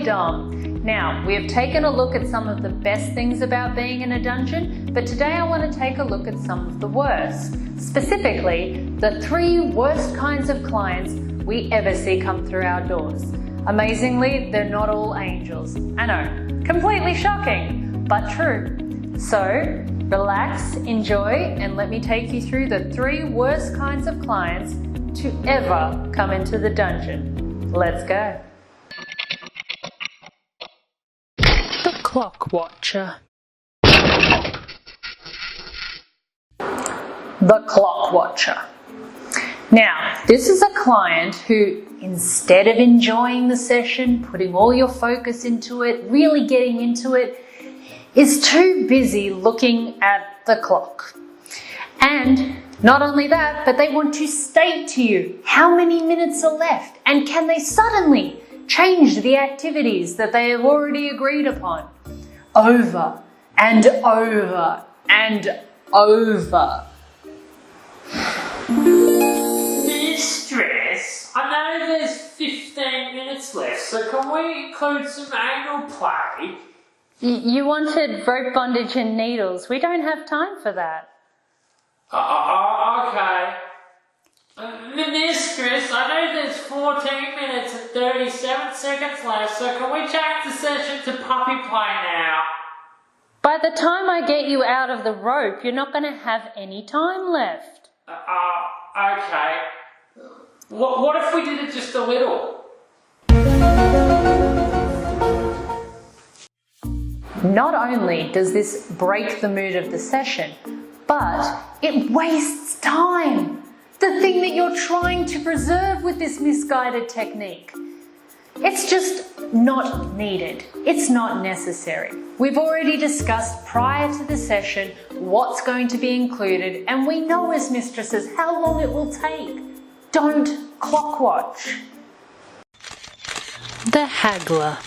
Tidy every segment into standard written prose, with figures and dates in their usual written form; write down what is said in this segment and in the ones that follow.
dumb. Now, we have taken a look at some of the best things about being in a dungeon, but today I want to take a look at some of the worst. Specifically, the 3 worst kinds of clients we ever see come through our doors. Amazingly, they're not all angels. I know, completely shocking, but true. So, relax, enjoy, and let me take you through the 3 worst kinds of clients to ever come into the dungeon. Let's go. The Clock Watcher. The Clock Watcher. Now, this is a client who, instead of enjoying the session, putting all your focus into it, really getting into it, is too busy looking at the clock. And not only that, but they want to state to you how many minutes are left, and can they suddenly change the activities that they have already agreed upon over and over and over. Mistress, I know there's 15 minutes left, so can we include some anal play? You wanted rope bondage and needles. We don't have time for that. Okay. Mistress, I know there's 14 minutes and 37 seconds left, so can we change the session to puppy play now? By the time I get you out of the rope, you're not going to have any time left. Okay. What if we did it just a little? Not only does this break the mood of the session, but it wastes time. The thing that you're trying to preserve with this misguided technique. It's just not needed. It's not necessary. We've already discussed prior to the session what's going to be included, and we know as mistresses how long it will take. Don't clock watch. The Hagler.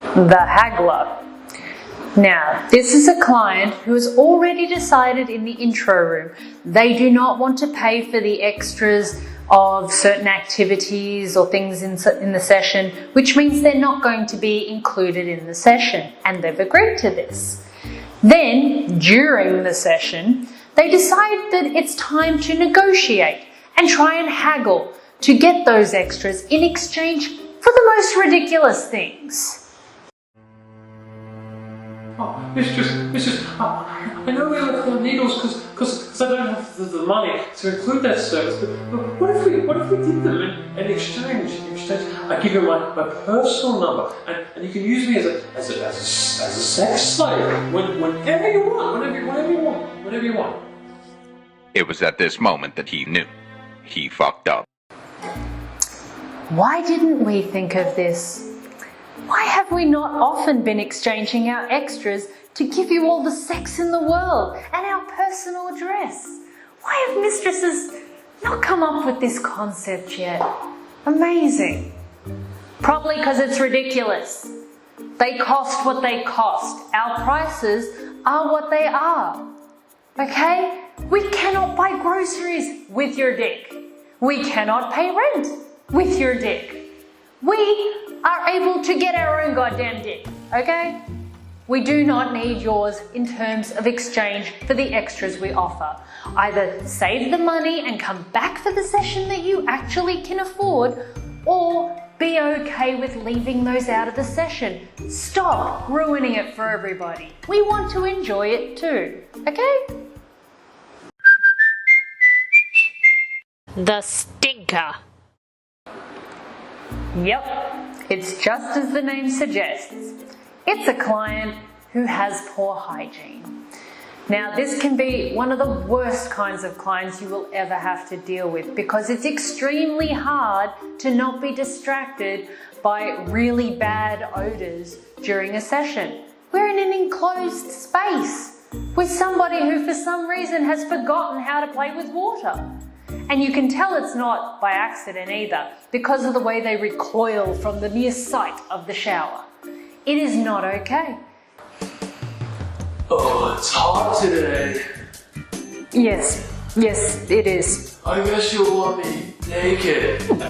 The Hagler. Now, this is a client who has already decided in the intro room they do not want to pay for the extras of certain activities or things in the session, which means they're not going to be included in the session, and they've agreed to this. Then, during the session, they decide that it's time to negotiate and try and haggle to get those extras in exchange for the most ridiculous things. Oh, Mistress, I know we left the needles because I don't have the money to include that service, but what if we did them in exchange? I give you my personal number, and you can use me as a sex slave whenever you want. It was at this moment that he knew. He fucked up. Why didn't we think of this? Why have we not often been exchanging our extras to give you all the sex in the world and our personal address? Why have mistresses not come up with this concept yet? Amazing. Probably because it's ridiculous. They cost what they cost. Our prices are what they are. Okay? We cannot buy groceries with your dick. We cannot pay rent with your dick. We are able to get our own goddamn dick, okay? We do not need yours in terms of exchange for the extras we offer. Either save the money and come back for the session that you actually can afford, or be okay with leaving those out of the session. Stop ruining it for everybody. We want to enjoy it too, okay? The Stinker. Yep, it's just as the name suggests. It's a client who has poor hygiene. Now, this can be one of the worst kinds of clients you will ever have to deal with because it's extremely hard to not be distracted by really bad odors during a session. We're in an enclosed space with somebody who for some reason has forgotten how to play with water. And you can tell it's not by accident either, because of the way they recoil from the mere sight of the shower. It is not okay. Oh, it's hot today. Yes, it is. I guess you'll want me naked. Game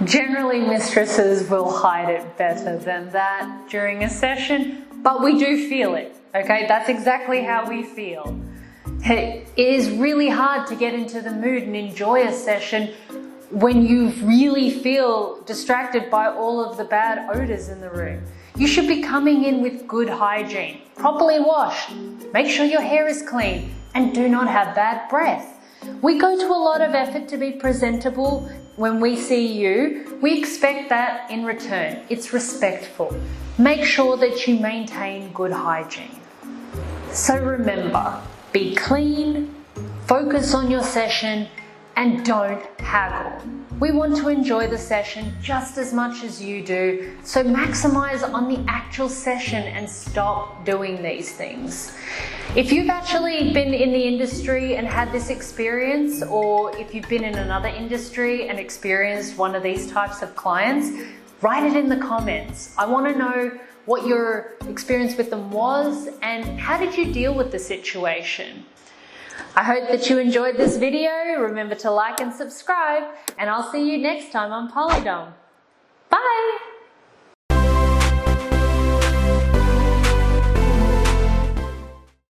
Generally, mistresses will hide it better than that during a session, but we do feel it, okay? That's exactly how we feel. It is really hard to get into the mood and enjoy a session when you really feel distracted by all of the bad odors in the room. You should be coming in with good hygiene, properly washed, make sure your hair is clean, and do not have bad breath. We go to a lot of effort to be presentable when we see you. We expect that in return. It's respectful. Make sure that you maintain good hygiene. So remember, be clean, focus on your session, and don't haggle. We want to enjoy the session just as much as you do, so maximize on the actual session and stop doing these things. If you've actually been in the industry and had this experience, or if you've been in another industry and experienced one of these types of clients, write it in the comments. I want to know what your experience with them was and how did you deal with the situation. I hope that you enjoyed this video. Remember to like and subscribe, and I'll see you next time on Polydom. Bye!